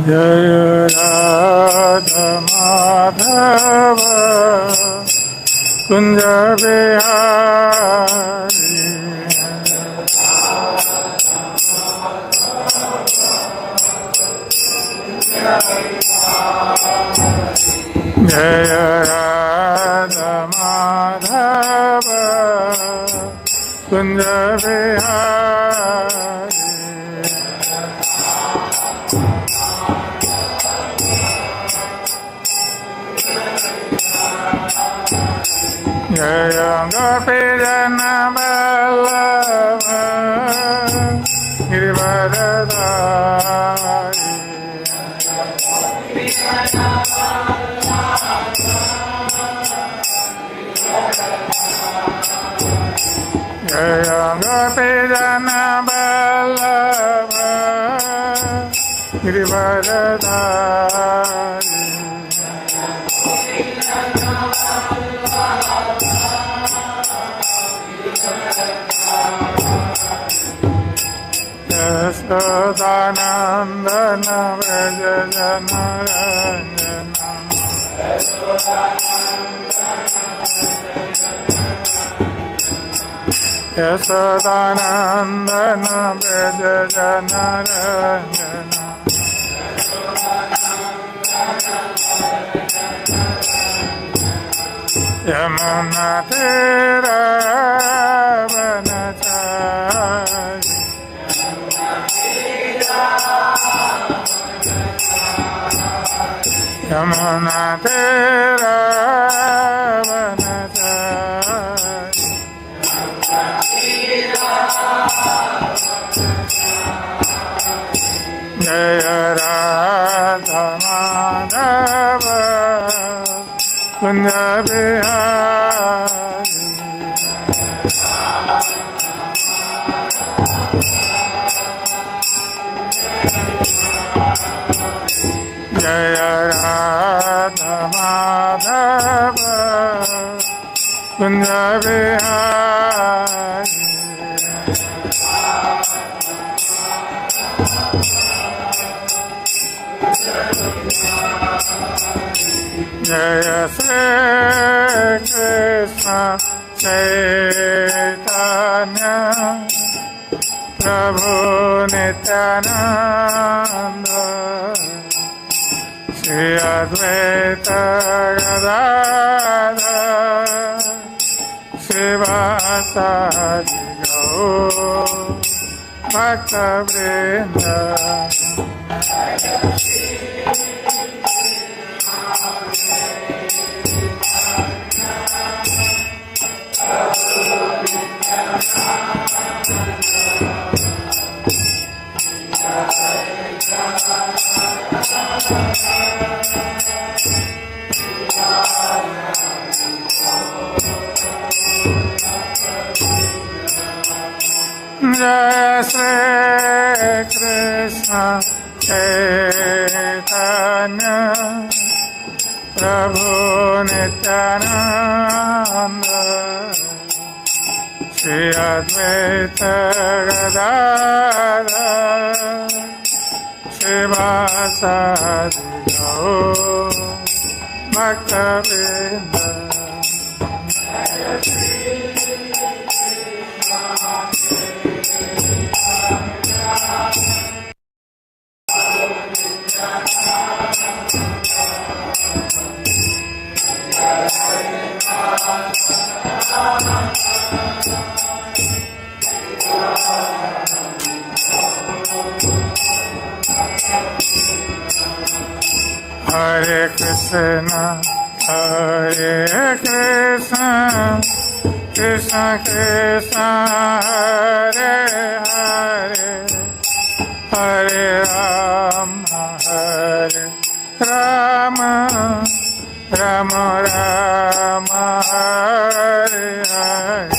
Jaya Radha Madhava Kunja Bihari Jaya Radha Madhava Kunja Bihari Jaya Gopijana Vallabha Girivardhari Jaya Gopijana Vallabha Girivardhari Yashodanandana Vraja Janarayana Yashodanandana Vraja Janarayana Yamuna Tira Vanachari Yamuna Tira Vanachari Jaya Radha Madhava Kunja Bihari Jaya Radha Madhava Kunja Bihari Jaya Shri Krishna Chaitanya Prabhu Nityananda Shri Advaita Gadadhar Srivasadi Gaur Bhakta Vrinda Jaya Shri Krishna Chaitanya Prabhu Nityananda Shri Advaita Gadadhar Srivasadi Gaur Bhakta Vrinda Hare Krishna, Hare Krishna, Krishna Krishna, Hare Hare, Hare Rama, Hare Rama, Rama Rama, Hare Hare.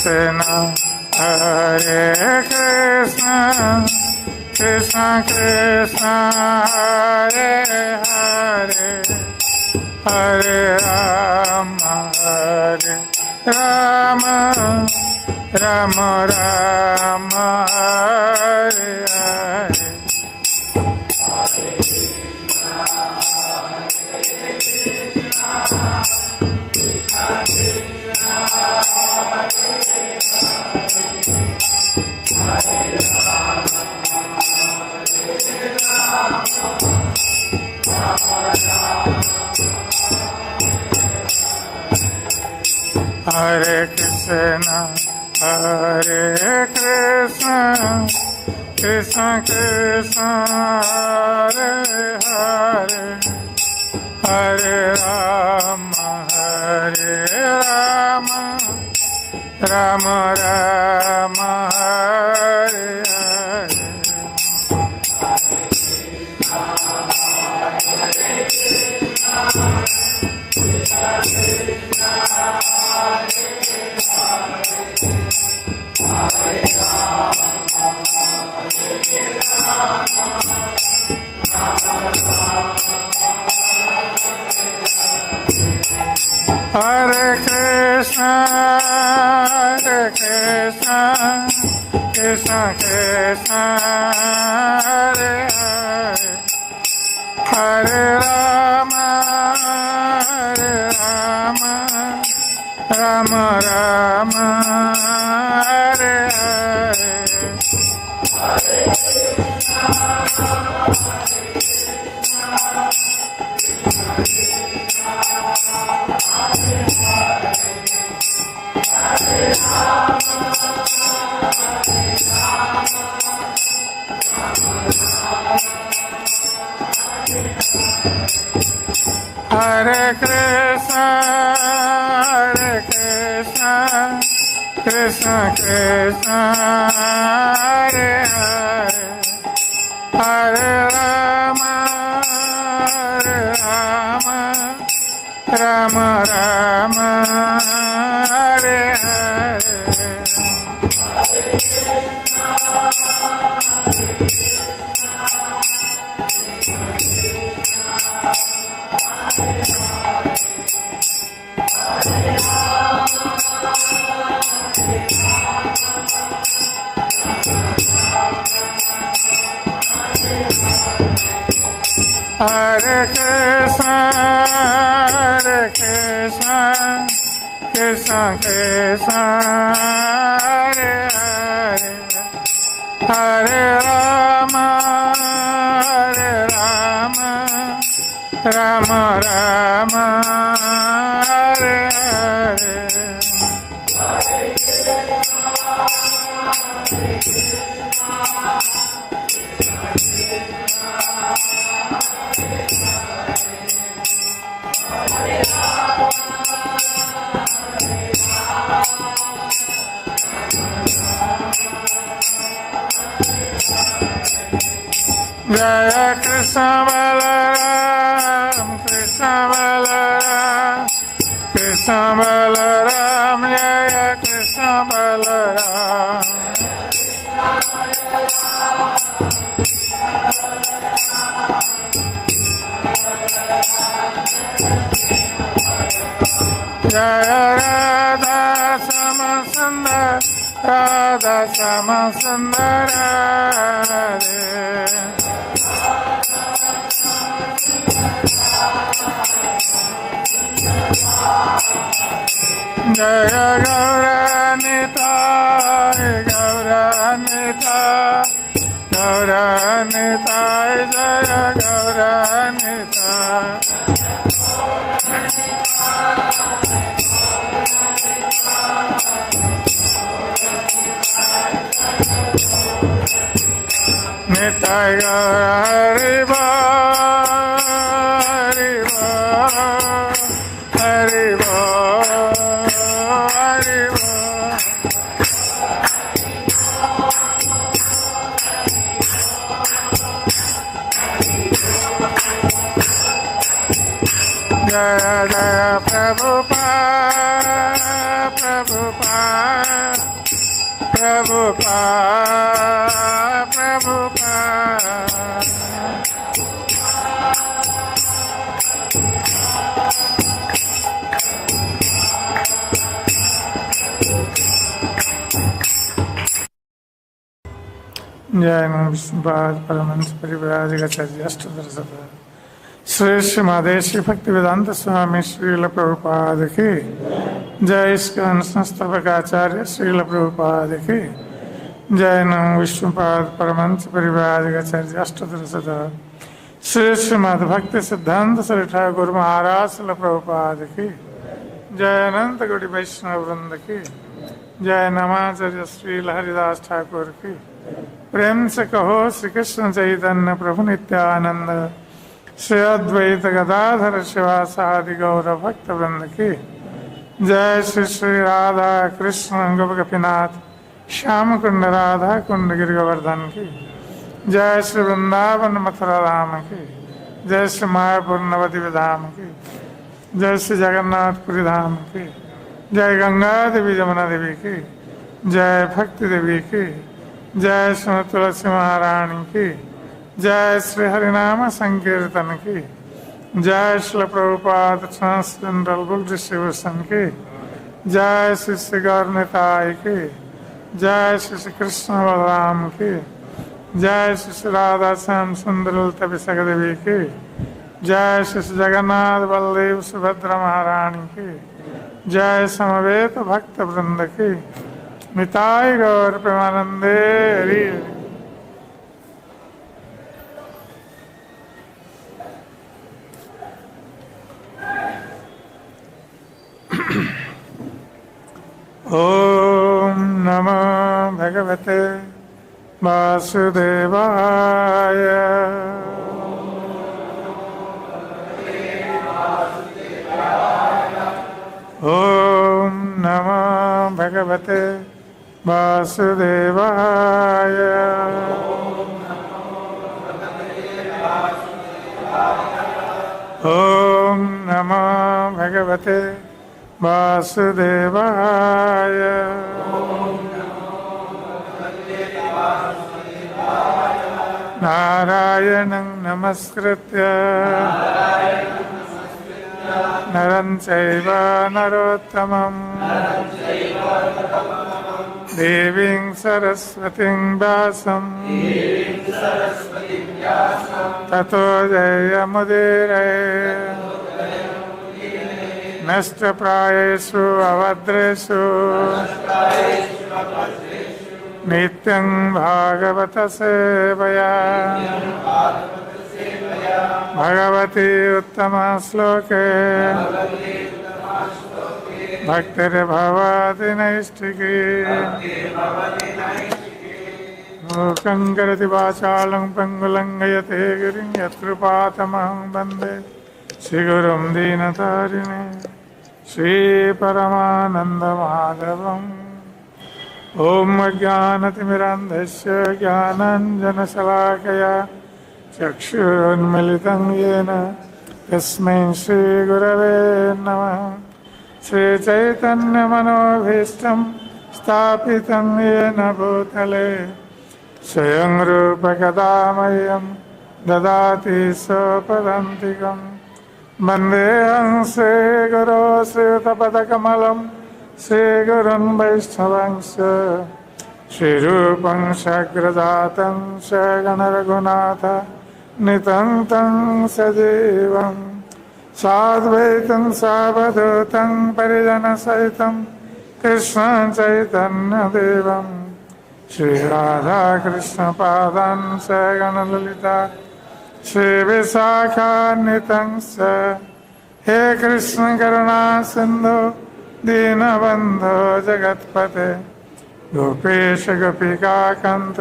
Krishna, Hare Krishna, Krishna Krishna, Hare Hare, Hare Rama, Hare Rama, Rama Rama, Hare Hare. Hare Krishna, Hare Krishna, Krishna Krishna, Hare Hare, Hare Rama, Hare Rama, Rama Rama, Hare Hare. Hare Krishna, Hare Krishna, Krishna Krishna, Hare Hare, Hare Rama, Hare Rama, Rama Rama, Hare Hare. Hare Krishna, Hare Krishna, Krishna Krishna, Hare Hare, Hare Rama, Hare Rama, Rama Rama, Hare Hare. Hare Krishna, Hare Krishna, Krishna Krishna, Hare Hare, Hare Rama, Hare Rama, Rama Rama, Hare Hare. Jaya Krishna Balaram, Krishna Balaram, Krishna Balaram, Jaya Krishna Balaram. Jaya Radha Samasundara, Radha Samasundara. Jaya Gauranitaya, Gauranitaya, Gauranitaya, Jaya Gauranitaya. Nitai Gaura Hariva, Hariva, Hariva, Hariva. Jaya Jaya Prabhupada, Prabhupada, Jayanam Vishnupada Paramahansa Parivrajakacarya Ashtadarasada Śrī Madheshi Bhaktivedanta Swami Srila Prabhupada ki Jai ISKCON Sansthavakacharya Srila Prabhupada ki Jayanam Vishnupada Paramahansa Parivrajakacarya Ashtadarasada Śrī Mad Bhakti Siddhanta Sarita Guru Maharaj Srila Prabhupada ki Jayananta Gudi Vaishnava Vrinda ki Jai Namacharya Srila Haridas Thakur ki प्रेम से कहो श्री कृष्ण चैतन्य प्रभु नित्यानंद श्री अद्वैत गदाधर शिवासादि गौर भक्त वृंद की जय श्री श्री राधा कृष्ण गोप गोपीनाथ श्याम कुंड राधा कुंड गिरि गोवर्धन की जय श्री वृंदावन मथुरा धाम की जय श्री मायापुर नवद्वीप धाम की जय श्री जगन्नाथपुरी धाम की जय गंगा देवी जमुना देवी की जय भक्ति देवी की जय श्री तुलसी महारानी की जय श्री हरिनाम संकीर्तन की जय श्री प्रभुपाद ट्रांसजेंडरल बुक डिस्ट्रीब्यूशन की जय श्री श्री गौरनिताय की जय श्री श्री कृष्ण बलराम की जय श्री श्री राधा श्याम सुंदर ललिता विशाखा देवी की जय श्री श्री जगन्नाथ बलदेव सुभद्रा महारानी की जय समवेत भक्त वृंद की निताय गौर प्रेमानंदे हरि ओम नमो भगवते वासुदेवाय ओम नमो भगवते वासुदेवाय ओम नमो भगवते वासुदेवाय नारायणं नमस्कृत्य नरं चैव नरोत्तमं देवीं सरस्वतीं व्यासं ततो जयमुदीरये नष्टप्रायेषु अभद्रेषु नित्यं भागवत सेवया भगवती उत्तमश्लोके भक्तिर्भवति नैष्ठिकी मूकं करोति वाचालं पङ्गुलं लङ्घयते गिरिं यत्कृपातमहं वन्दे श्रीगुरुं दीनतारिणे श्रीपरमानन्दमाधवम् ॐ अज्ञानतिमिरान्धस्य ज्ञानाञ्जनशलाकया चक्षुरुन्मिलितं येन तस्मै श्रीगुरवे नमः श्रीचैतन्यमनोभीष्टं स्थापितं येन भूतले स्वयं रूपकदा मह्यं ददाति स्वपदान्तिकं वन्देऽहं श्रीगुरो श्रीयुतपदकमलं श्रीगुरुं वैष्णवांश्च श्रीरूपं साग्रजातं सगणरघुनाथ नितं तं सजीवं साद्वैतं सावधूतं परिजनसहितं कृष्णं चैतन्यदेवं श्रीराधाकृष्णपादान् सगणललिता श्रीविशाखान्वितं च हे कृष्ण करुणा सिन्धु दीनबन्धो जगत्पते गोपेश गोपिकान्त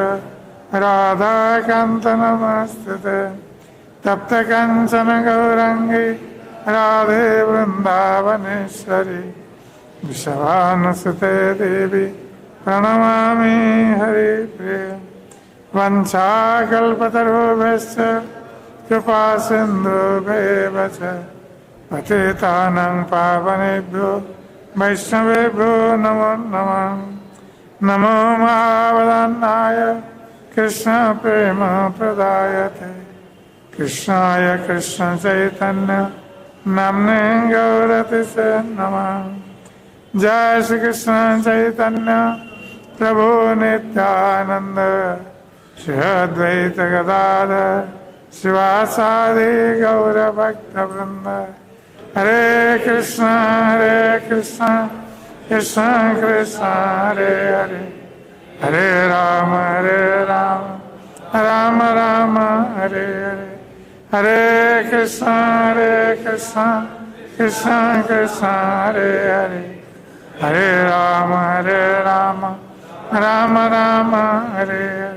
राधाकान्त नमस्तुते तप्त कंचन गौरंगी राधे वृंदावनेश्वरी विषवानुसुते देवी प्रणमामि हरिप्रिये वंशाकल्पतरुभ्यश्च कृपा सिन्धुभ्येव च पतितानां पावनेभ्यो वैष्णवेभ्यो नमो नमः Namo Mahavadannaya Krishna Prema Pradayate Krishnaya Krishna Chaitanya Namne Gaurati Namah. Jai Shri Krishna Chaitanya Prabhu Nityananda Shri Advaita Gadadhar Srivasadi Gaurav Bhakta Vrinda. Hare Krishna Krishna Krishna Hare Hare, Hare Rama Rama Rama Hare Hare, Hare Krishna Krishna Krishna Hare Hare, Hare Rama Rama Rama Hare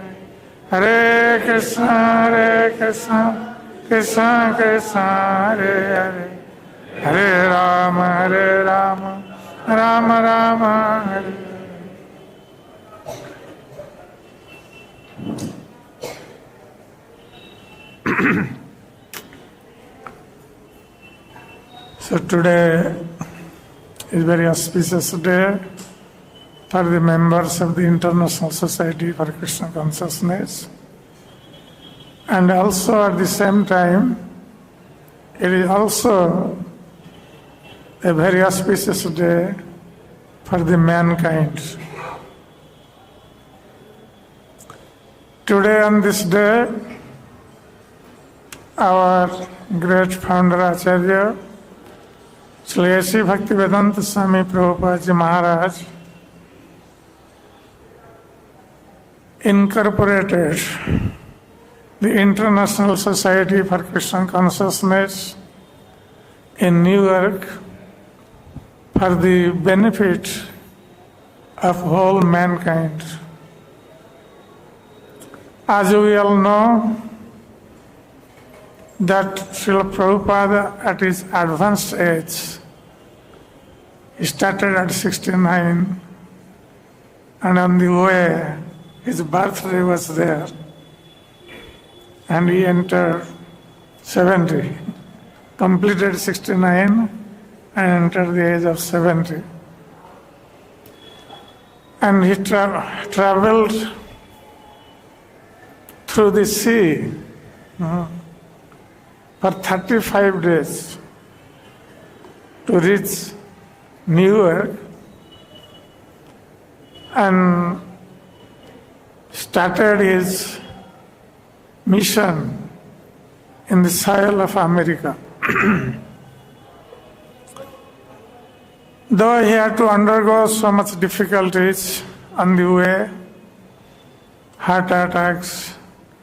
Hare, Hare Krishna Krishna Krishna Hare Hare, Hare Rama Rama Rama Hare. So today is very auspicious day for the members of the International Society for Krishna Consciousness, and also at the same time it is also a very auspicious day for the mankind. Today on this day, our great founder Acharya, śrī-ṛṣiḥ Bhaktivedanta Swami Prabhupada Maharaj, incorporated the International Society for Krishna Consciousness in New York for the benefit of whole mankind. As we all know, that Srila Prabhupada at his advanced age, he started at 69, and on the way, his birthday was there, and he entered 70, completed 69, and entered the age of 70. And he traveled through the sea for 35 days to reach New York and started his mission in the soil of America. Though he had to undergo so much difficulties on the way, heart attacks,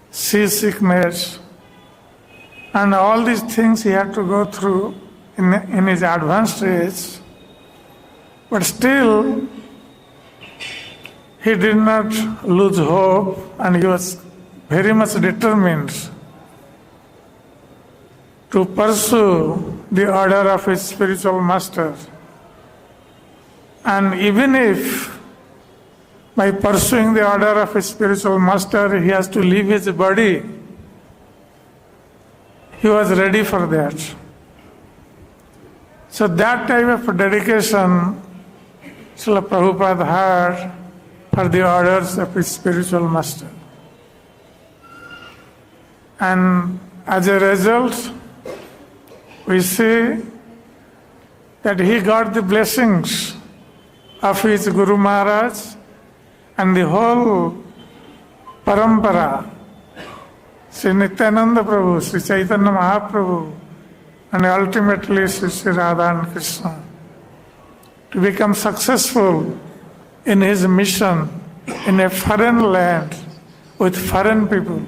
seasickness, and all these things he had to go through in his advanced age, but still he did not lose hope, and he was very much determined to pursue the order of his spiritual master. And even if by pursuing the order of his spiritual master he has to leave his body, he was ready for that. So that type of dedication Srila Prabhupada had for the orders of his spiritual master. And as a result, we see that he got the blessings of his Guru Maharaj and the whole parampara, Sri Nityananda Prabhu, Sri Chaitanya Mahaprabhu, and ultimately Sri Radha and Krishna, to become successful in his mission in a foreign land with foreign people.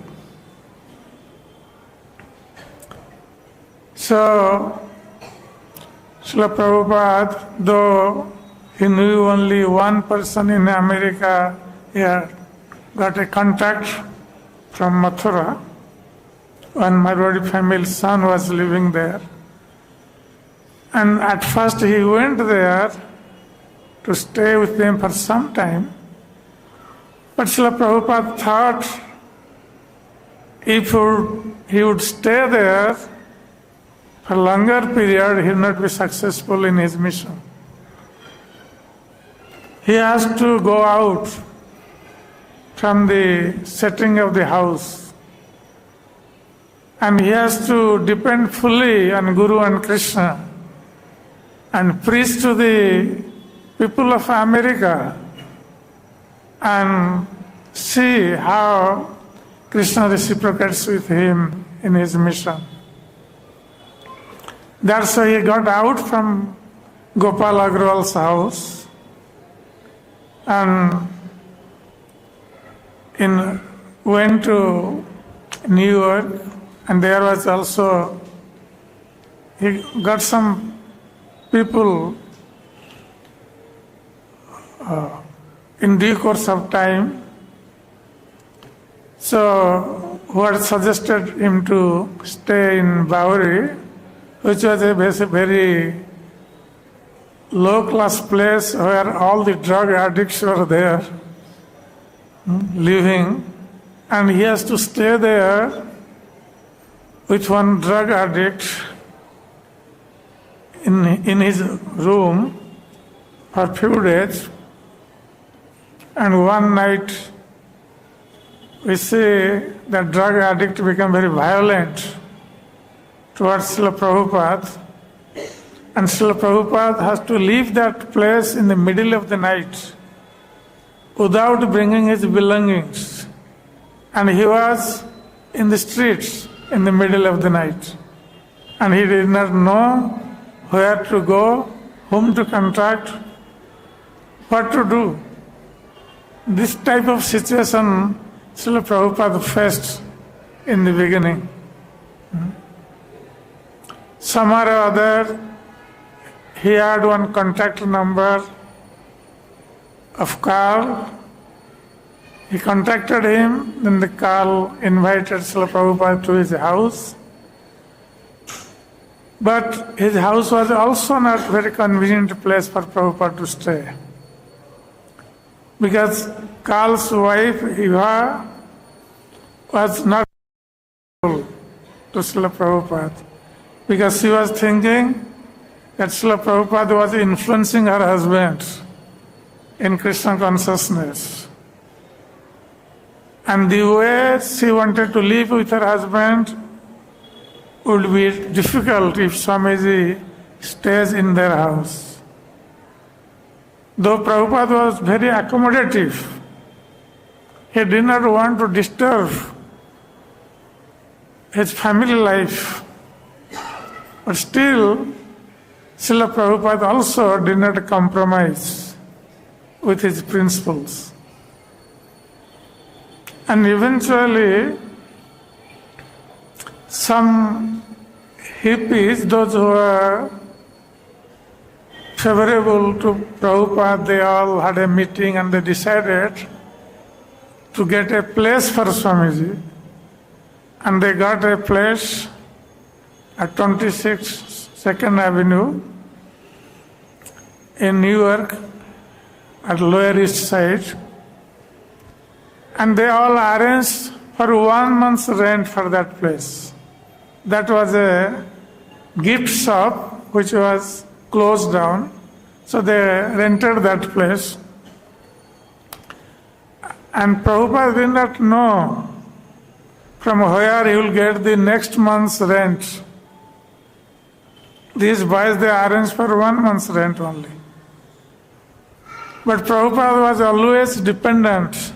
So, Srila Prabhupada, though he knew only one person in America, he had got a contact from Mathura. One Marwadi family's son was living there. And at first he went there to stay with them for some time. But Srila Prabhupada thought if he would stay there for a longer period, he would not be successful in his mission. he has to go out from the setting of the house, and he has to depend fully on Guru and Kṛṣṇa and preach to the people of America and see how Kṛṣṇa reciprocates with him in his mission. That's why he got out from Gopal Agrawal's house and went to New York, and there was also, he got some people in due course of time, so who had suggested him to stay in Bowery, which was a very low-class place where all the drug addicts were there, living, and he has to stay there with one drug addict in his room for a few days. And one night we see that drug addict become very violent towards Srila Prabhupada, and Srila Prabhupada has to leave that place in the middle of the night without bringing his belongings. And he was in the streets in the middle of the night. And he did not know where to go, whom to contact, what to do. This type of situation Srila Prabhupada faced in the beginning. Somehow or other, he had one contact number of Carl. He contacted him, then the Carl invited Srila Prabhupada to his house. But his house was also not a very convenient place for Prabhupada to stay. Because Carl's wife, Eva, was not to Srila Prabhupada. Because she was thinking that Srila Prabhupada was influencing her husband in Krishna consciousness. And the way she wanted to live with her husband would be difficult if Swamiji stays in their house. Though Prabhupada was very accommodative, he did not want to disturb his family life. But still, Srila Prabhupada also did not compromise with his principles. And eventually, some hippies, those who were favorable to Prabhupada, they all had a meeting and they decided to get a place for Swamiji. And they got a place at 26 2nd Avenue in New York at Lower East Side. And they all arranged for 1 month's rent for that place. That was a gift shop which was closed down. So they rented that place. And Prabhupada did not know from where he will get the next month's rent. These boys, they arranged for 1 month's rent only. But Prabhupada was always dependent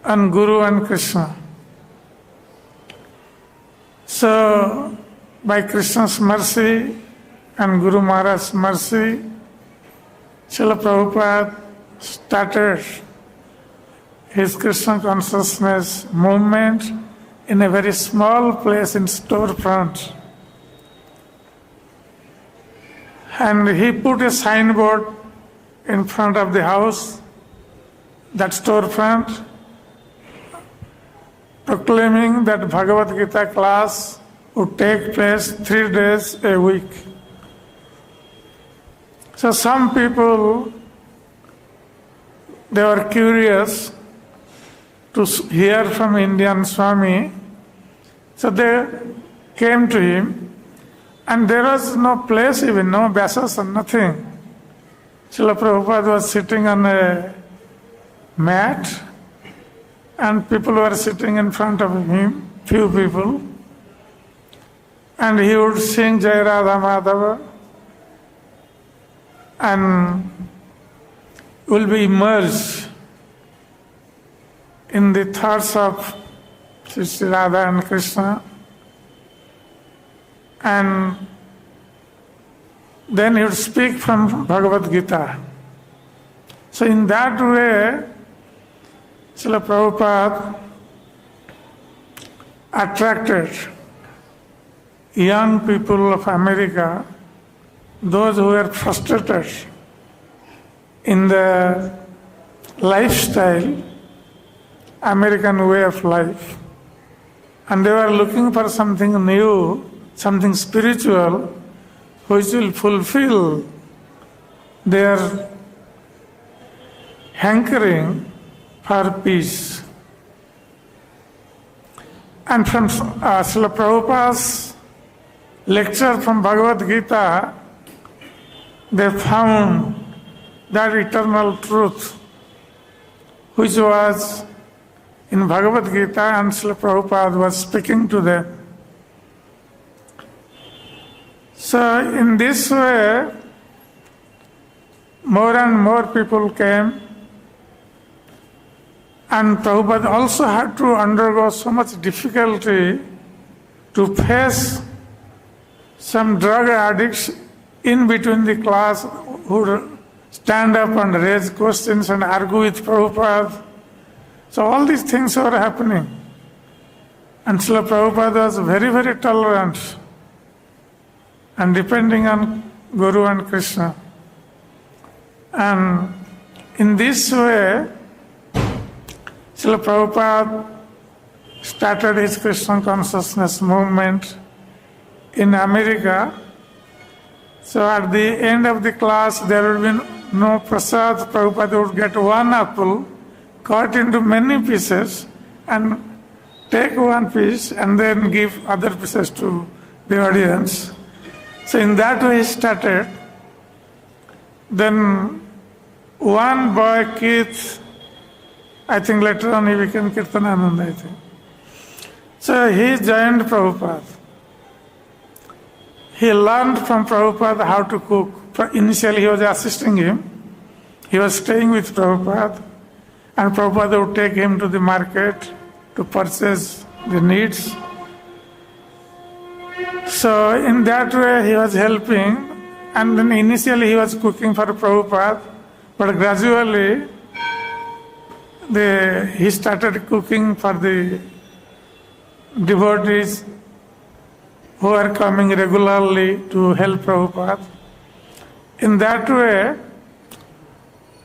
on Guru and Kṛṣṇa. So, by Krishna's mercy and Guru Maharaj's mercy, Srila Prabhupada started his Krishna consciousness movement in a very small place in storefront. And he put a signboard in front of the house, that storefront, proclaiming that Bhagavad Gita class would take place 3 days a week. So some people, they were curious to hear from Indian Swami, so they came to him, and there was no place even, no basis and nothing. Srila Prabhupada was sitting on a mat and people were sitting in front of him, few people, and he would sing Jai Radha Madhava and will be immersed in the thoughts of Sri Radha and Kṛṣṇa, and then he would speak from Bhagavad Gita. So in that way, Srila Prabhupada attracted young people of America, those who were frustrated in the lifestyle, American way of life, and they were looking for something new, something spiritual, which will fulfill their hankering for peace. And from Srila Prabhupada's lecture from Bhagavad Gita, they found that eternal truth which was in Bhagavad Gita, and Srila Prabhupada was speaking to them. So in this way, more and more people came, and Prabhupada also had to undergo so much difficulty to face some drug addicts in between the class who would stand up and raise questions and argue with Prabhupada. So all these things were happening. And Srila Prabhupada was very, very tolerant and depending on Guru and Kṛṣṇa. And in this way, Srila Prabhupada started his Krishna consciousness movement in America. So at the end of the class, there would be no prasad. Prabhupada would get one apple, cut into many pieces, and take one piece and then give other pieces to the audience. So in that way he started. Then one boy, Keith, I think later on he became Kirtanananda, I think. So he joined Prabhupada. He learned from Prabhupada how to cook. Initially he was assisting him. He was staying with Prabhupada, and Prabhupada would take him to the market to purchase the needs. So in that way he was helping, and then initially he was cooking for Prabhupada, but gradually he started cooking for the devotees who are coming regularly to help Prabhupada. In that way,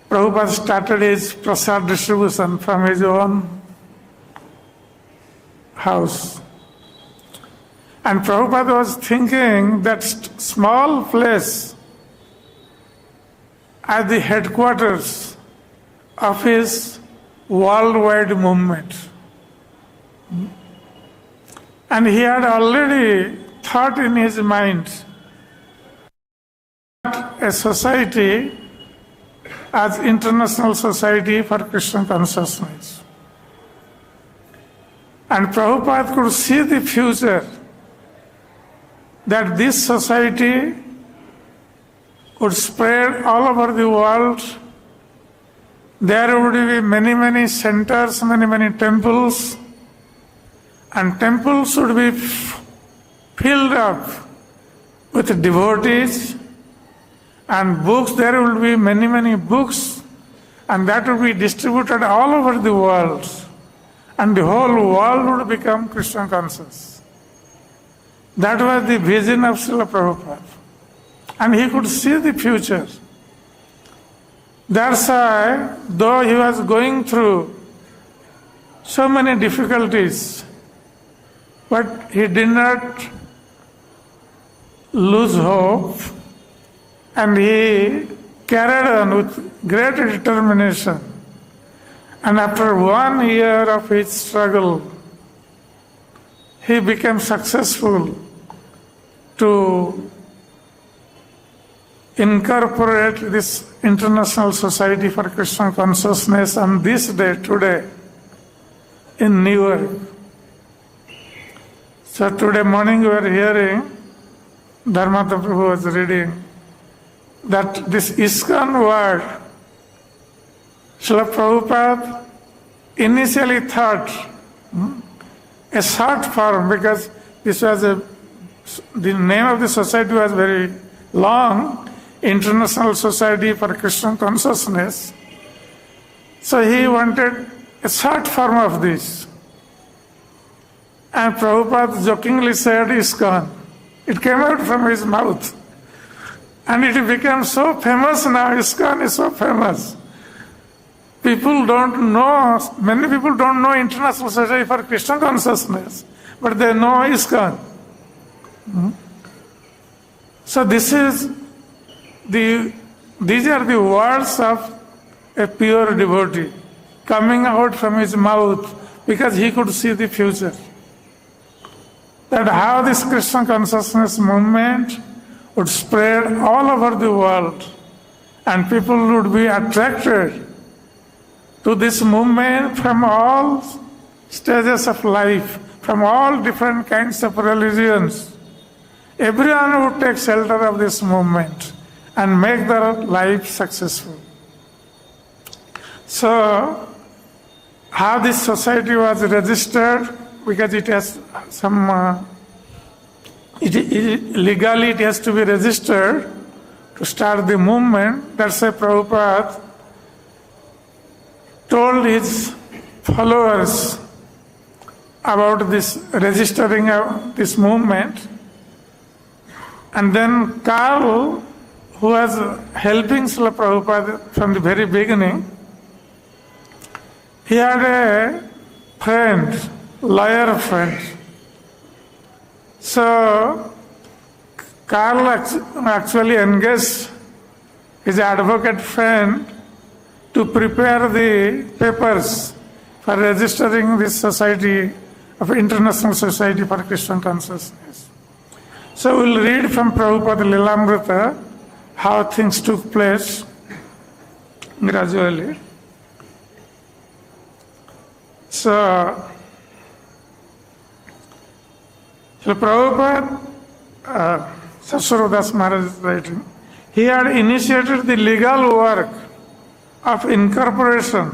Prabhupada started his prasad distribution from his own house. And Prabhupada was thinking that small place as the headquarters of his worldwide movement. And he had already thought in his mind a society as International Society for Krishna Consciousness. And Prabhupada could see the future, that this society would spread all over the world. There would be many, many centers, many, many temples, and temples would be filled up with devotees, and books, there will be many, many books, and that will be distributed all over the world, and the whole world would become Krishna conscious. That was the vision of Srila Prabhupada, and he could see the future. That's why, though he was going through so many difficulties, but he did not lose hope, and he carried on with great determination. And after 1 year of his struggle, he became successful to incorporate this International Society for Krishna Consciousness on this day, today, in New York. So today morning we were hearing, Dharmata Prabhu was reading, that this ISKCON word, Srila Prabhupada initially thought a short form, because this was the name of the society was very long, International Society for Krishna Consciousness. So he wanted a short form of this. And Prabhupada jokingly said ISKCON. It came out from his mouth. And it became so famous now, ISKCON is so famous. People don't know, many people don't know International Society for Krishna Consciousness, but they know ISKCON. So these are the words of a pure devotee coming out from his mouth, because he could see the future. That how this Krishna consciousness movement would spread all over the world, and people would be attracted to this movement from all stages of life, from all different kinds of religions. Everyone would take shelter of this movement and make their life successful. So, how this society was registered, because it has some, legally it has to be registered to start the movement. That's why Prabhupada told his followers about this registering of this movement. And then Karl, who was helping Srila Prabhupada from the very beginning, he had a friend, lawyer friend. So Karl actually engaged his advocate friend to prepare the papers for registering this society of International Society for Krishna Consciousness. So we'll read from Prabhupada Lilamrita how things took place gradually. So Prabhupada, Sasuradas Maharaj is writing, he had initiated the legal work of incorporation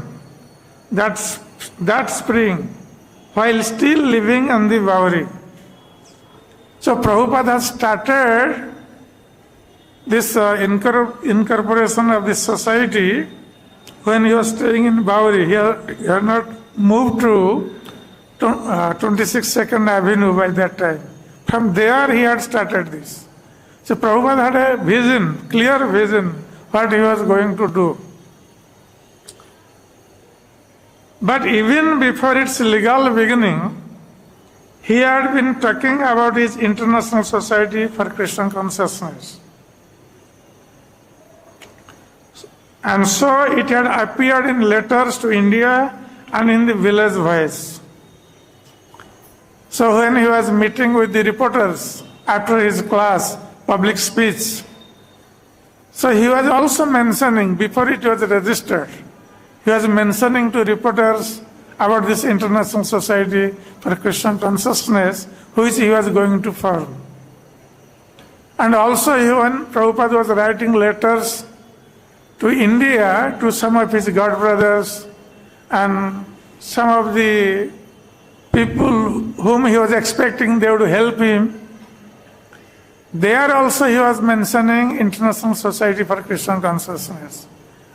that spring while still living in the Bowery. So Prabhupada has started this incorporation of this society when he was staying in Bowery. He had not moved to 26th Avenue by that time. From there he had started this. So Prabhupada had a vision, clear vision, what he was going to do. But even before its legal beginning, he had been talking about his International Society for Krishna Consciousness. And so it had appeared in letters to India and in the Village Voice. So when he was meeting with the reporters after his class, public speech, so he was also mentioning, before it was registered, he was mentioning to reporters about this International Society for Krishna Consciousness, which he was going to form. And also when Prabhupada was writing letters to India, to some of his god brothers and some of the people whom he was expecting they would help him, there also he was mentioning International Society for Krishna Consciousness,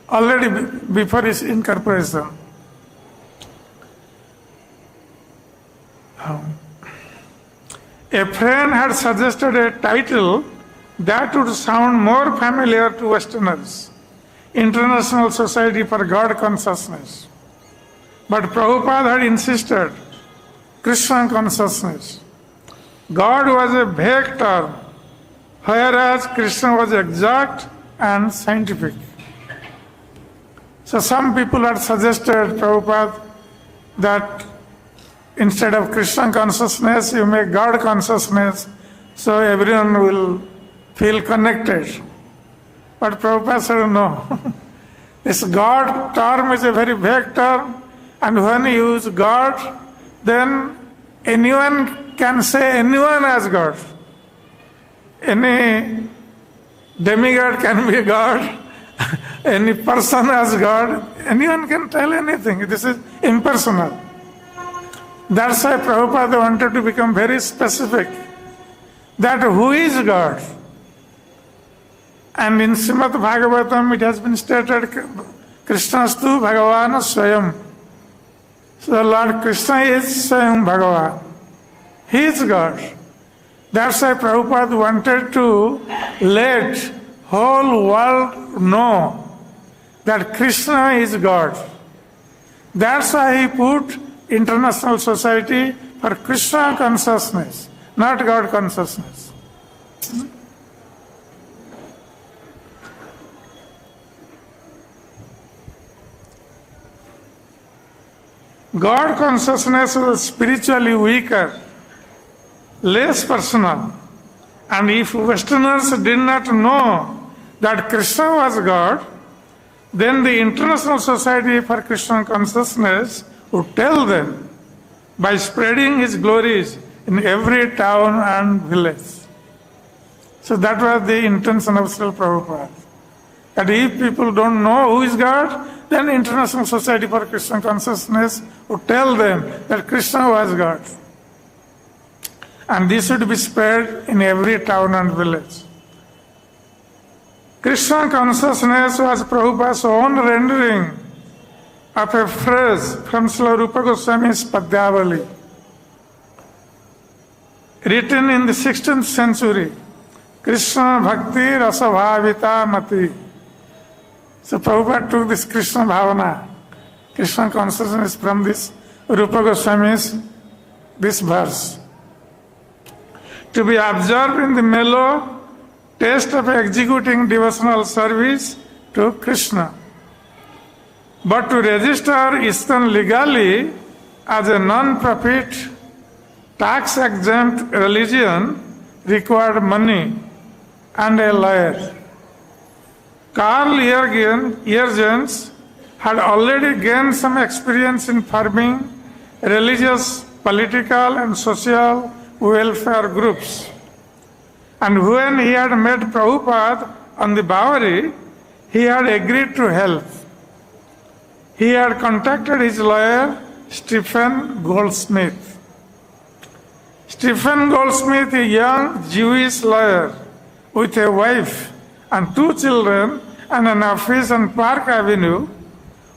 already before his incorporation. A friend had suggested a title that would sound more familiar to Westerners, International Society for God Consciousness. But Prabhupada had insisted, Krishna Consciousness. God was a vague term, whereas Krishna was exact and scientific. So some people had suggested Prabhupada that instead of Krishna consciousness, you make God consciousness, so everyone will feel connected. But Prabhupada said, no. This God term is a very vague term, and when you use God, then anyone can say anyone as God. Any demigod can be God, any person as God, anyone can tell anything. This is impersonal. That's why Prabhupada wanted to become very specific, that who is God? And in Srimad Bhagavatam it has been stated, Krishnastu Bhagavan Swayam. So Lord Kṛṣṇa is Swayam Bhagavan. He is God. That's why Prabhupada wanted to let whole world know that Kṛṣṇa is God. That's why he put International Society for Kṛṣṇa consciousness, not God consciousness. God consciousness was spiritually weaker, less personal. And if Westerners did not know that Kṛṣṇa was God, then the International Society for Kṛṣṇa Consciousness would tell them by spreading his glories in every town and village. So that was the intention of Srila Prabhupada. That if people don't know who is God, then International Society for Kṛṣṇa Consciousness would tell them that Kṛṣṇa was God. And this should be spread in every town and village. Kṛṣṇa consciousness was Prabhupada's own rendering of a phrase from Srila Rupa Goswami's Padyavali, written in the 16th century, Kṛṣṇa Bhakti Rasabhavita Mati. So Prabhupada took this Kṛṣṇa Bhavana, Kṛṣṇa consciousness from this Rupa Goswami's this verse. To be observed in the mellow taste of executing devotional service to Kṛṣṇa. But to register ISKCON legally as a non-profit, tax-exempt religion required money and a lawyer. Karl Jürgens had already gained some experience in forming religious, political and social welfare groups. And when he had met Prabhupada on the Bowery, he had agreed to help. He had contacted his lawyer, Stephen Goldsmith. Stephen Goldsmith, a young Jewish lawyer with a wife and 2 children and an office on Park Avenue,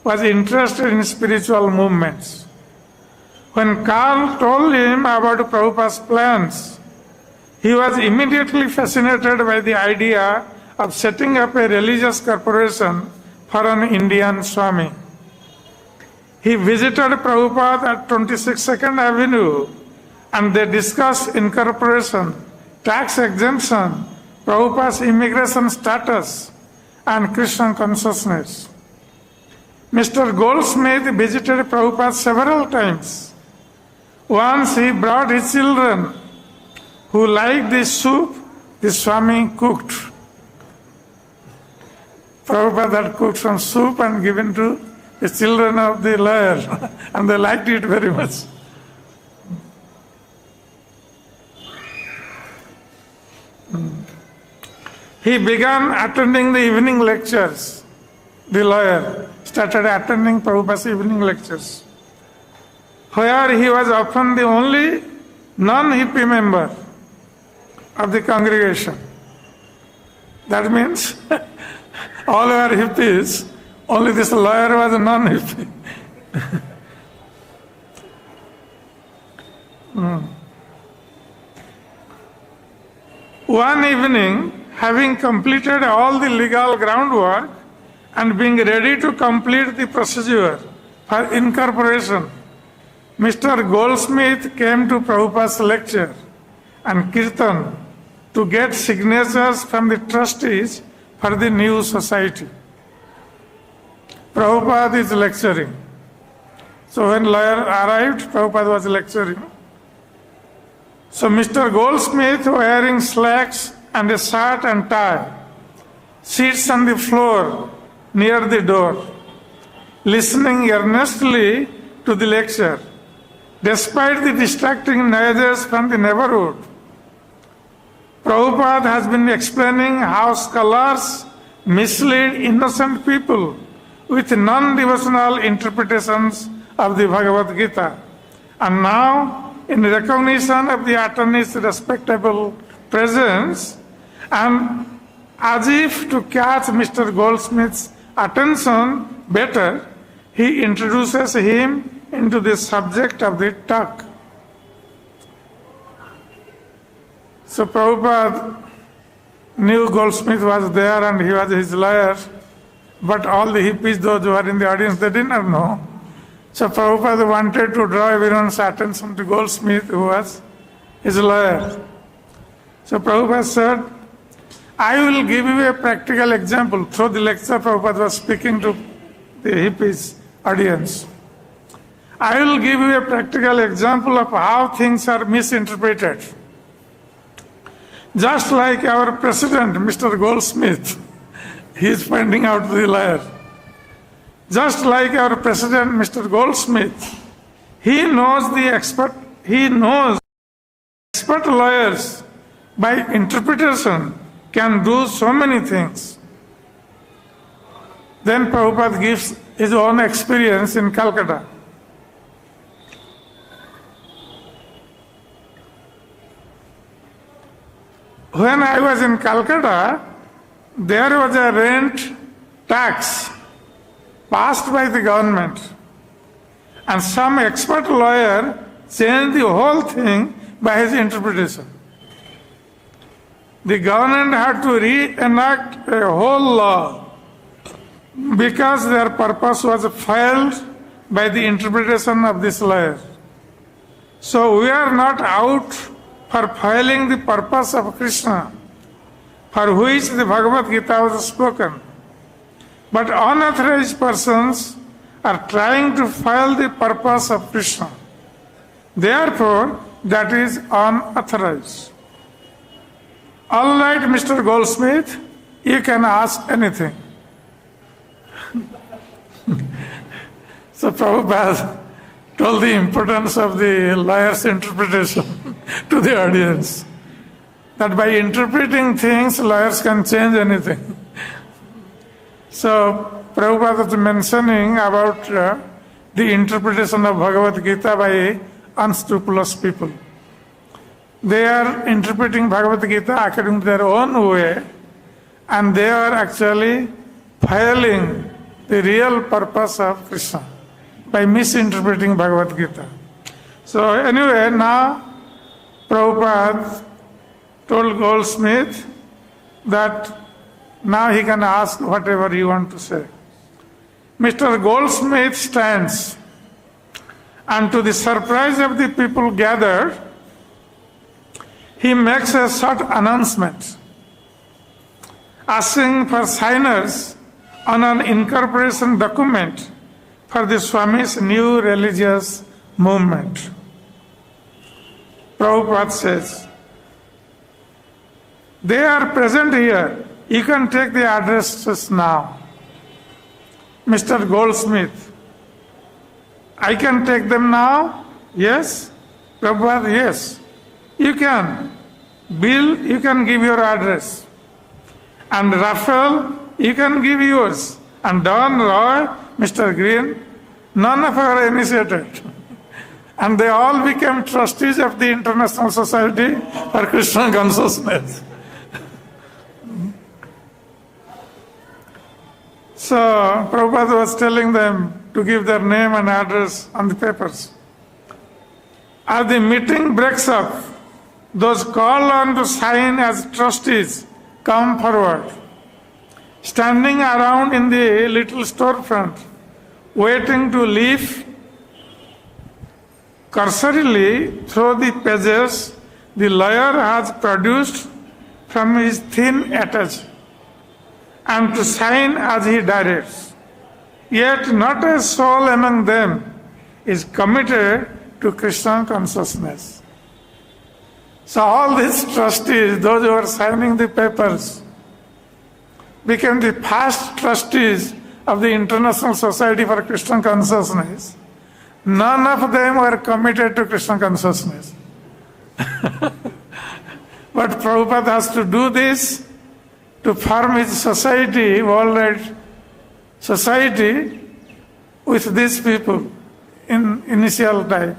was interested in spiritual movements. When Karl told him about Prabhupada's plans, he was immediately fascinated by the idea of setting up a religious corporation for an Indian Swami. He visited Prabhupada at 26nd Avenue and they discussed incorporation, tax exemption, Prabhupada's immigration status, and Kṛṣṇa consciousness. Mr. Goldsmith visited Prabhupada several times. Once he brought his children who liked the soup the Swami cooked. Prabhupada had cooked some soup and given to the children of the lawyer and they liked it very much. He began attending the evening lectures. The lawyer started attending Prabhupada's evening lectures, where he was often the only non-hippie member of the congregation. That means all were hippies, only this lawyer was a non-hippie. One evening, having completed all the legal groundwork and being ready to complete the procedure for incorporation, Mr. Goldsmith came to Prabhupada's lecture and kirtan to get signatures from the trustees for the new society. Prabhupada is lecturing. So when lawyer arrived, Prabhupada was lecturing. So Mr. Goldsmith, wearing slacks and a shirt and tie, sits on the floor near the door, listening earnestly to the lecture, despite the distracting noises from the neighborhood. Prabhupada has been explaining how scholars mislead innocent people with non-devotional interpretations of the Bhagavad Gita. And now, in recognition of the attorney's respectable presence, and as if to catch Mr. Goldsmith's attention better, he introduces him into the subject of the talk. So Prabhupada knew Goldsmith was there and he was his lawyer, but all the hippies, those who were in the audience, they did not know. So Prabhupada wanted to draw everyone's attention to Goldsmith, who was his lawyer. So Prabhupada said, I will give you a practical example. Through the lecture, Prabhupada was speaking to the hippies audience. I will give you a practical example of how things are misinterpreted. Just like our president, Mr. Goldsmith, he is pointing out the lawyer. Just like our president, Mr. Goldsmith, he knows expert lawyers by interpretation can do so many things. Then Prabhupada gives his own experience in Calcutta. When I was in Calcutta, there was a rent tax passed by the government, and some expert lawyer changed the whole thing by his interpretation. The government had to reenact a whole law because their purpose was failed by the interpretation of this lawyer. So we are not out for failing the purpose of Kṛṣṇa, for which the Bhagavad Gita was spoken. But unauthorized persons are trying to fail the purpose of Kṛṣṇa. Therefore, that is unauthorized. All right, Mr. Goldsmith, you can ask anything. So Prabhupada told the importance of the lawyer's interpretation to the audience. That by interpreting things, lawyers can change anything. So Prabhupada was mentioning about the interpretation of Bhagavad Gita by unscrupulous people. They are interpreting Bhagavad Gita according to their own way, and they are actually failing the real purpose of Kṛṣṇa by misinterpreting Bhagavad Gita. So anyway, now Prabhupada told Goldsmith that now he can ask whatever you want to say. Mr. Goldsmith stands, and to the surprise of the people gathered, he makes a short announcement asking for signers on an incorporation document for the Swami's new religious movement. Prabhupada says, they are present here. You can take the addresses now. Mr. Goldsmith, I can take them now? Yes? Prabhupada, yes. You can. Bill, you can give your address. And Raphael, you can give yours. And Don, Roy, Mr. Green, none of our initiated. And they all became trustees of the International Society for Krishna Consciousness. So Prabhupada was telling them to give their name and address on the papers. As the meeting breaks up, those called on to sign as trustees come forward, standing around in the little storefront, waiting to leaf cursorily through the pages the lawyer has produced from his thin attach, and to sign as he directs. Yet not a soul among them is committed to Krishna consciousness. So all these trustees, those who are signing the papers, became the first trustees of the International Society for Krishna Consciousness, none of them were committed to Krishna consciousness. But Prabhupada has to do this to form his society, worldwide society, with these people in initial time.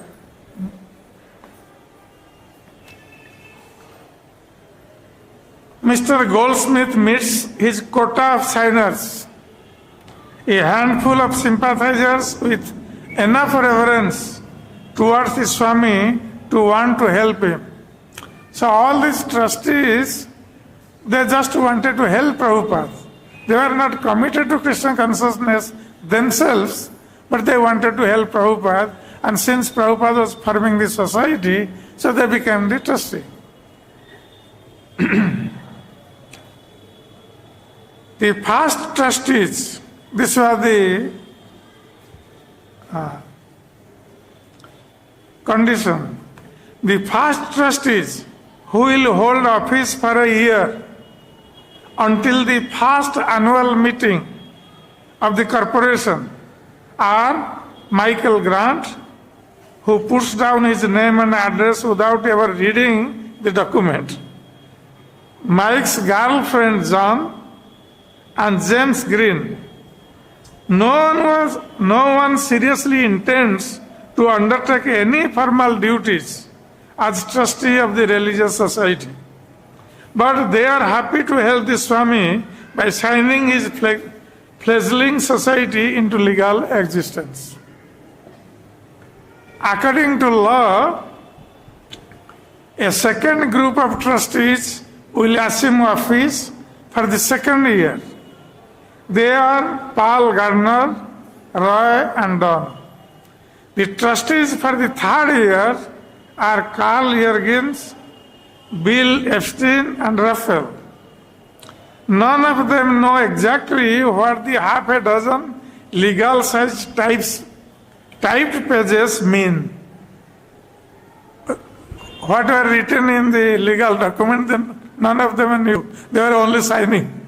Mr. Goldsmith meets his quota of signers, a handful of sympathizers with enough reverence towards the Swami to want to help him. So all these trustees, they just wanted to help Prabhupada. They were not committed to Krishna consciousness themselves, but they wanted to help Prabhupada. And since Prabhupada was forming the society, so they became the trustee. The first trustees, this was the condition. The first trustees who will hold office for a year until the first annual meeting of the corporation are Michael Grant, who puts down his name and address without ever reading the document, Mike's girlfriend John, and James Green. No one seriously intends to undertake any formal duties as trustee of the religious society. But they are happy to help the Swami by signing his fledgling society into legal existence. According to law, a second group of trustees will assume office for the second year. They are Paul Gardner, Roy and Don. The trustees for the third year are Carl Jurgens, Bill Epstein and Raphael. None of them know exactly what the half a dozen legal size typed pages mean. What were written in the legal document, then none of them knew. They were only signing.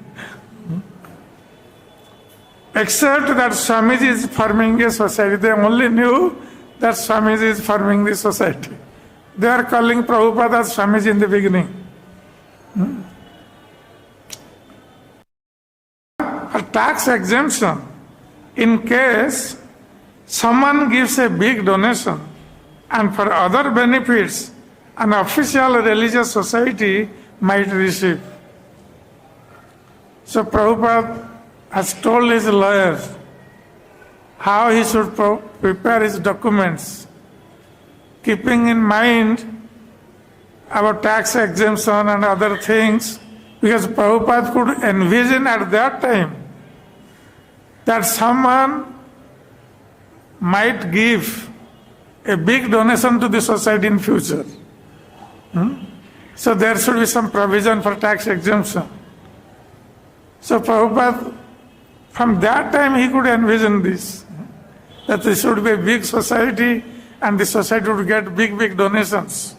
Except that Swamiji is forming a society. They only knew that Swamiji is forming the society. They are calling Prabhupada as Swamiji in the beginning. For tax exemption, in case someone gives a big donation, and for other benefits, an official religious society might receive. So Prabhupada has told his lawyers how he should prepare his documents, keeping in mind about tax exemption and other things, because Prabhupada could envision at that time that someone might give a big donation to the society in future. So there should be some provision for tax exemption. So Prabhupada, from that time he could envision this, that there should be a big society and the society would get big donations.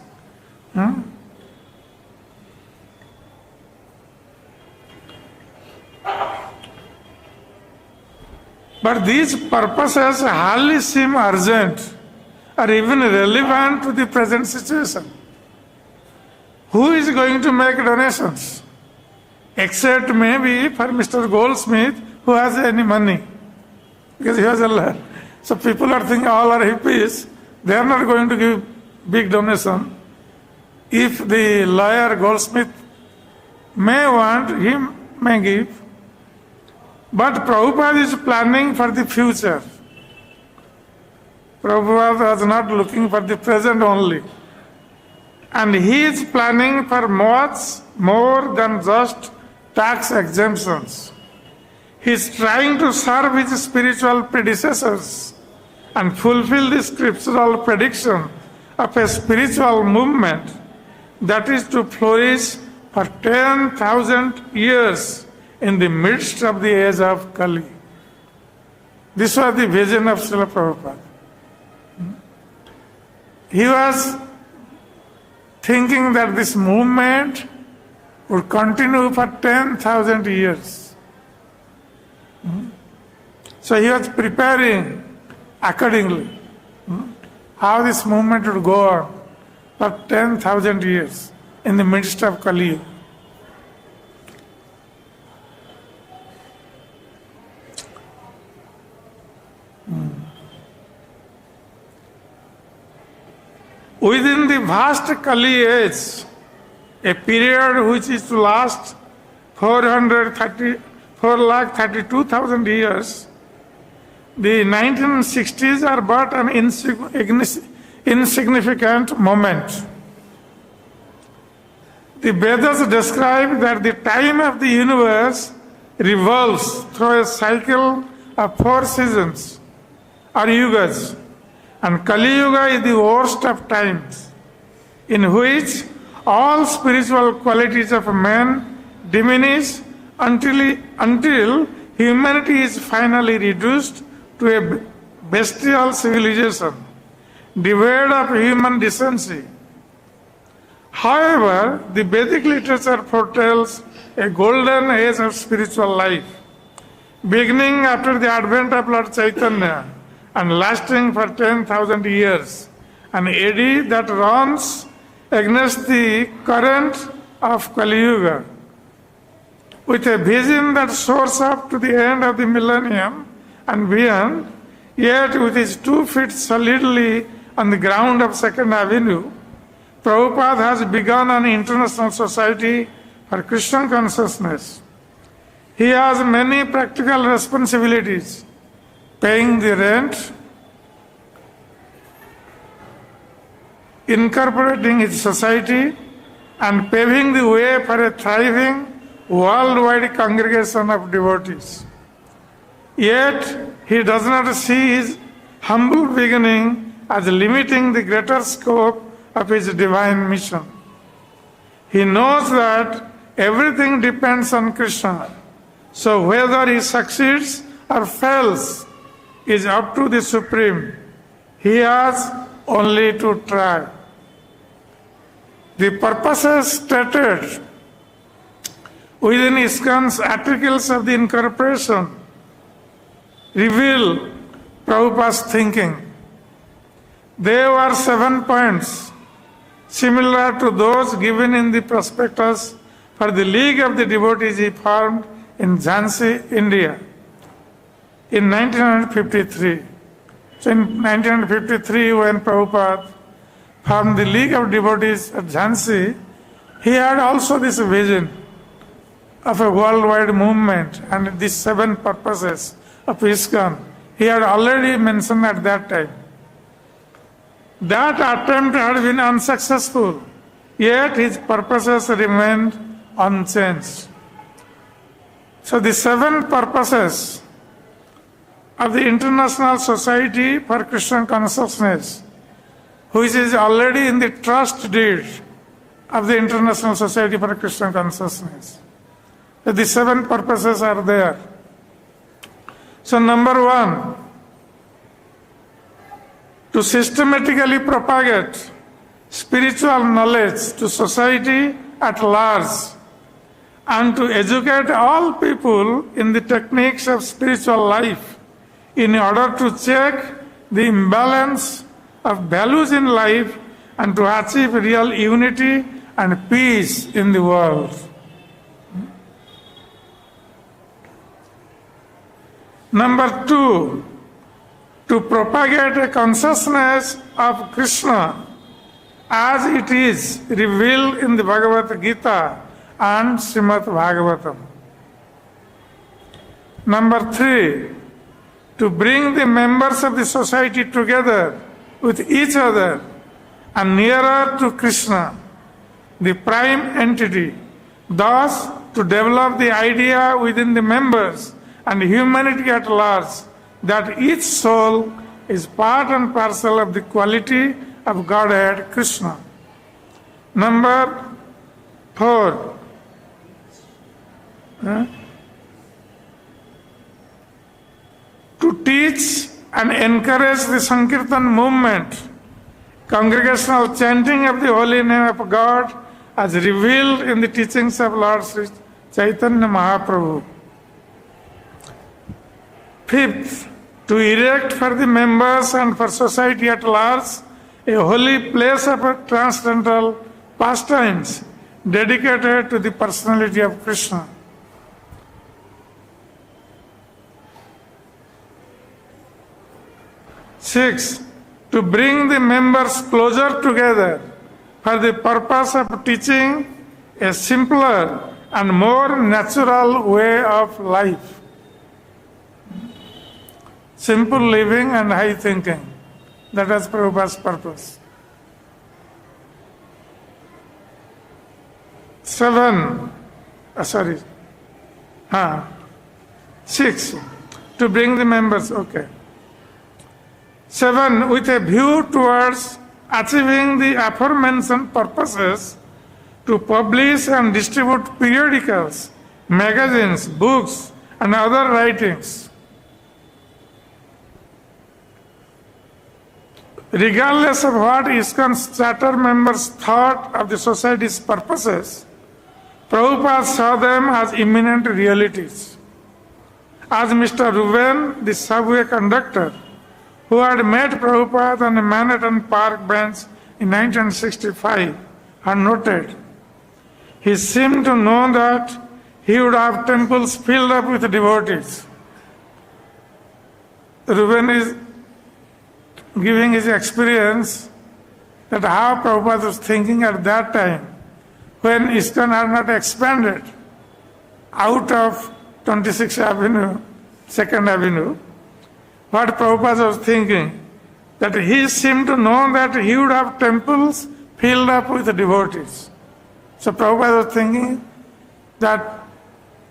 But these purposes hardly seem urgent or even relevant to the present situation. Who is going to make donations? Except maybe for Mr. Goldsmith, who has any money, because he has a lot. So people are thinking all are hippies, they are not going to give big donation. If the lawyer Goldsmith may want, he may give. But Prabhupada is planning for the future. Prabhupada was not looking for the present only. And he is planning for much more than just tax exemptions. He is trying to serve his spiritual predecessors and fulfill the scriptural prediction of a spiritual movement that is to flourish for 10,000 years in the midst of the age of Kali. This was the vision of Srila Prabhupada. He was thinking that this movement would continue for 10,000 years. So he was preparing accordingly how this movement would go on for 10,000 years in the midst of Kali Yuga. Within the vast Kali age, a period which is to last 432,000 years, the 1960s are but an insignificant moment. The Vedas describe that the time of the universe revolves through a cycle of 4 seasons or yugas, and Kali Yuga is the worst of times, in which all spiritual qualities of man diminish until humanity is finally reduced to a bestial civilization, devoid of human decency. However, the Vedic literature foretells a golden age of spiritual life, beginning after the advent of Lord Chaitanya and lasting for 10,000 years, an eddy that runs against the current of Kali Yuga, with a vision that soars up to the end of the millennium and beyond, yet with his 2 feet solidly on the ground of Second Avenue. Prabhupada has begun an international society for Christian consciousness. He has many practical responsibilities: paying the rent, incorporating his society, and paving the way for a thriving worldwide congregation of devotees. Yet, he does not see his humble beginning as limiting the greater scope of his divine mission. He knows that everything depends on Kṛṣṇa, so whether he succeeds or fails is up to the Supreme. He has only to try. The purposes stated within ISKCON's articles of the Incorporation reveal Prabhupada's thinking. There were 7 points, similar to those given in the prospectus for the League of the Devotees he formed in Jhansi, India, in 1953. So in 1953, when Prabhupada formed the League of Devotees at Jhansi, he had also this vision of a worldwide movement and these 7 purposes of ISKCON. He had already mentioned at that time. That attempt had been unsuccessful, yet his purposes remained unchanged. So the 7 purposes of the International Society for Christian Consciousness, which is already in the trust deed of the International Society for Christian Consciousness. So the 7 purposes are there. So number 1, to systematically propagate spiritual knowledge to society at large and to educate all people in the techniques of spiritual life in order to check the imbalance of values in life and to achieve real unity and peace in the world. Number 2, to propagate a consciousness of Kṛṣṇa as it is revealed in the Bhagavad Gita and Srimad Bhagavatam. Number 3, to bring the members of the society together with each other and nearer to Kṛṣṇa, the prime entity, thus to develop the idea within the members and humanity at large that each soul is part and parcel of the quality of Godhead Kṛṣṇa. Number 4, to teach and encourage the Sankirtan movement, congregational chanting of the holy name of God as revealed in the teachings of Lord Sri Chaitanya Mahaprabhu. Fifth, to erect for the members and for society at large a holy place of transcendental pastimes dedicated to the personality of Kṛṣṇa. Six, to bring the members closer together for the purpose of teaching a simpler and more natural way of life. Simple living and high thinking. That was Prabhupada's purpose. 6, to bring the members, okay. 7, with a view towards achieving the aforementioned purposes, to publish and distribute periodicals, magazines, books, and other writings. Regardless of what ISKCON's charter members thought of the society's purposes, Prabhupada saw them as imminent realities. As Mr. Ruben, the subway conductor, who had met Prabhupada on a Manhattan Park bench in 1965, had noted, he seemed to know that he would have temples filled up with devotees. Ruben is giving his experience that how Prabhupada was thinking at that time when ISKCON had not expanded out of 26th Avenue, 2nd Avenue. What Prabhupada was thinking, that he seemed to know that he would have temples filled up with devotees. So Prabhupada was thinking that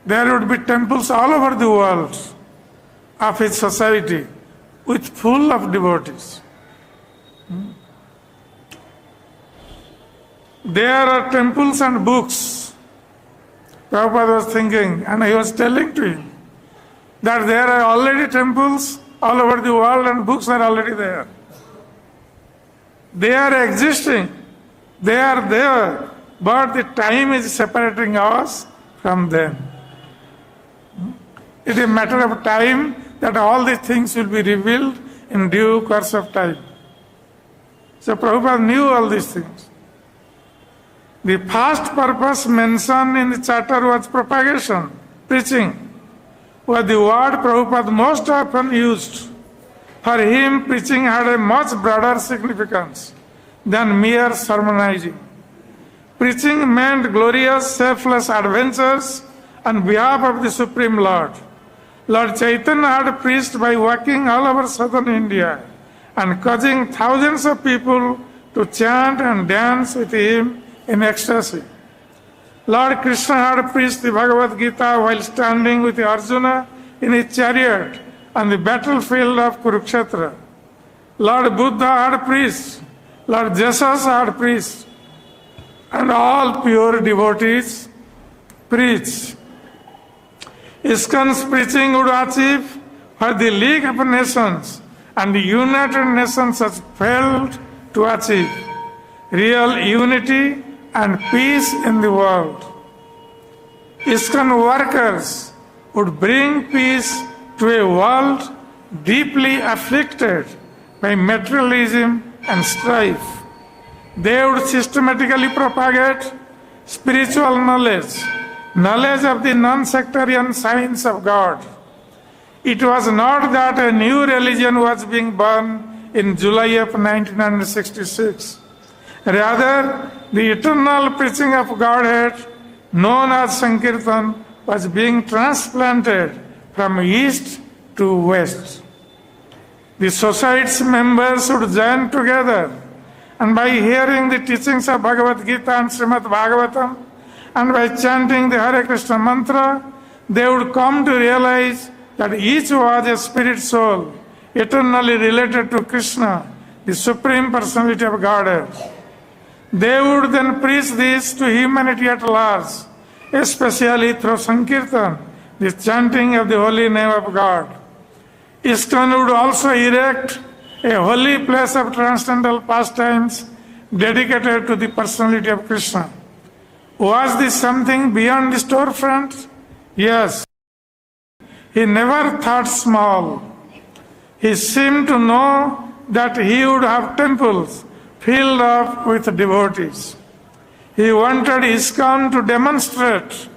there would be temples all over the world of his society with full of devotees. There are temples and books. Prabhupada was thinking, and he was telling to him that there are already temples all over the world and books are already there. They are existing. They are there. But the time is separating us from them. It is a matter of time that all these things will be revealed in due course of time. So Prabhupada knew all these things. The first purpose mentioned in the charter was propagation, preaching, was the word Prabhupada most often used. For him, preaching had a much broader significance than mere sermonizing. Preaching meant glorious, selfless adventures on behalf of the Supreme Lord. Lord Chaitanya had preached by walking all over southern India and causing thousands of people to chant and dance with him in ecstasy. Lord Kṛṣṇa had preached the Bhagavad Gita while standing with Arjuna in his chariot on the battlefield of Kurukshetra. Lord Buddha had preached, Lord Jesus had preached, and all pure devotees preach. ISKCON's preaching would achieve what the League of Nations and the United Nations has failed to achieve: real unity and peace in the world. ISKCON workers would bring peace to a world deeply afflicted by materialism and strife. They would systematically propagate spiritual knowledge, knowledge of the non-sectarian science of God. It was not that a new religion was being born in July of 1966. Rather, the eternal preaching of Godhead, known as Sankirtan, was being transplanted from east to west. The society's members would join together, and by hearing the teachings of Bhagavad Gita and Srimad Bhagavatam, and by chanting the Hare Krishna mantra, they would come to realize that each was a spirit soul, eternally related to Kṛṣṇa, the Supreme Personality of Godhead. They would then preach this to humanity at large, especially through Sankirtan, the chanting of the holy name of God. ISKCON would also erect a holy place of transcendental pastimes dedicated to the personality of Kṛṣṇa. Was this something beyond the storefront? Yes. He never thought small. He seemed to know that he would have temples filled up with devotees. He wanted ISKCON to demonstrate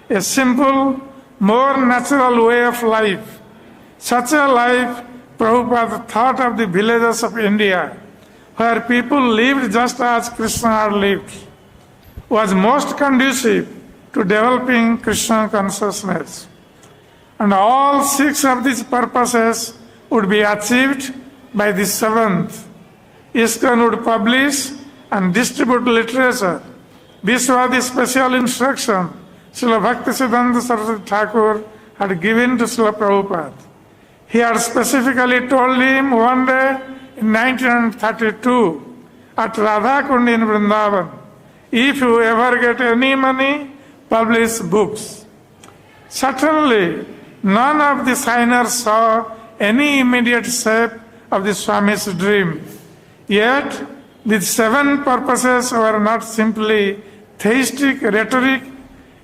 a simple, more natural way of life. Such a life, Prabhupada thought of the villages of India, where people lived just as Kṛṣṇa had lived, was most conducive to developing Krishna consciousness. And all six of these purposes would be achieved by the seventh. ISKCON would publish and distribute literature. This was the special instruction Srila Bhaktisiddhanta Saraswati Thakur had given to Srila Prabhupada. He had specifically told him one day in 1932 at Radhakund in Vrindavan, if you ever get any money, publish books. Certainly, none of the signers saw any immediate shape of the Swami's dream. Yet, these seven purposes were not simply theistic rhetoric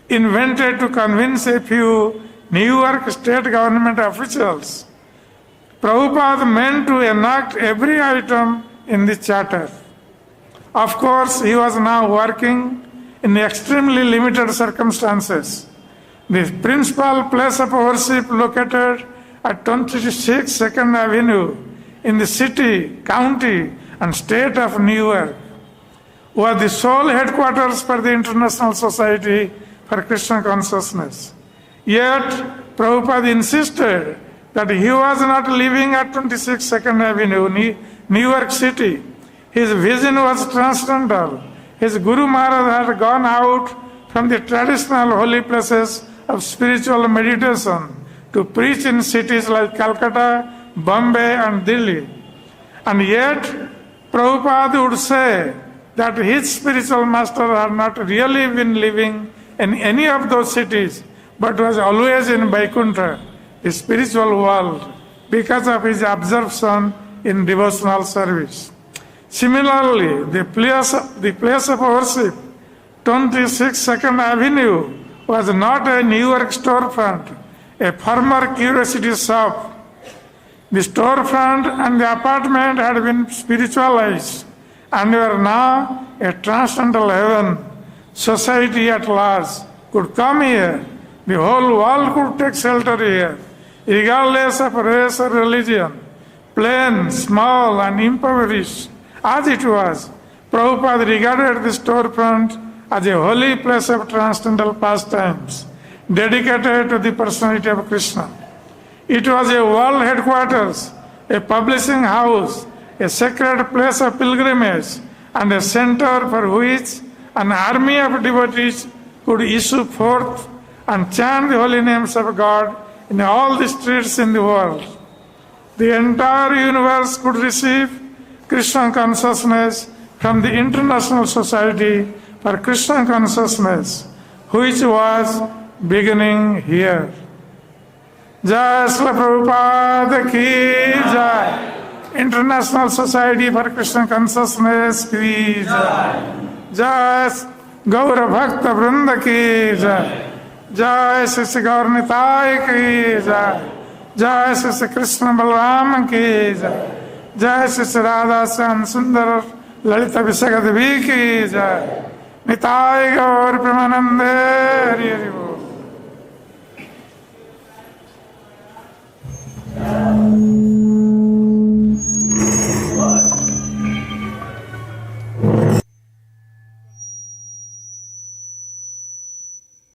invented to convince a few New York state government officials. Prabhupada meant to enact every item in the charter. Of course, he was now working in extremely limited circumstances. The principal place of worship located at 26 Second Avenue in the city, county, and state of New York was the sole headquarters for the International Society for Krishna Consciousness. Yet, Prabhupada insisted that he was not living at 26 Second Avenue, New York City. His vision was transcendental. His Guru Maharaj had gone out from the traditional holy places of spiritual meditation to preach in cities like Calcutta, Bombay, and Delhi. And yet, Prabhupada would say that his spiritual master had not really been living in any of those cities, but was always in Vaikuntha, the spiritual world, because of his absorption in devotional service. Similarly, the place of worship, 26 Second Avenue, was not a New York storefront, a former curiosity shop. The storefront and the apartment had been spiritualized and were now a transcendental heaven. Society at large could come here. The whole world could take shelter here, regardless of race or religion, plain, small, and impoverished as it was. Prabhupada regarded the storefront as a holy place of transcendental pastimes, dedicated to the personality of Krishna. It was a world headquarters, a publishing house, a sacred place of pilgrimage, and a center for which an army of devotees could issue forth and chant the holy names of God in all the streets in the world. The entire universe could receive Krishna consciousness from the International Society for Krishna Consciousness, which was beginning here. Jai Srila Prabhupada ki Jai. International Society for Krishna Consciousness ki Jai. Jai Gaurav Bhakta Vrinda ki Jai. Jai śrī Gaurnitāya ki Jai. Jai śrī Krishna Balram ki Jai. Jai śrī Radha Shyam Sundar Lalita Vishakadevi ki Jai. Nitāya Gaur Premanande Hari Hari Bol.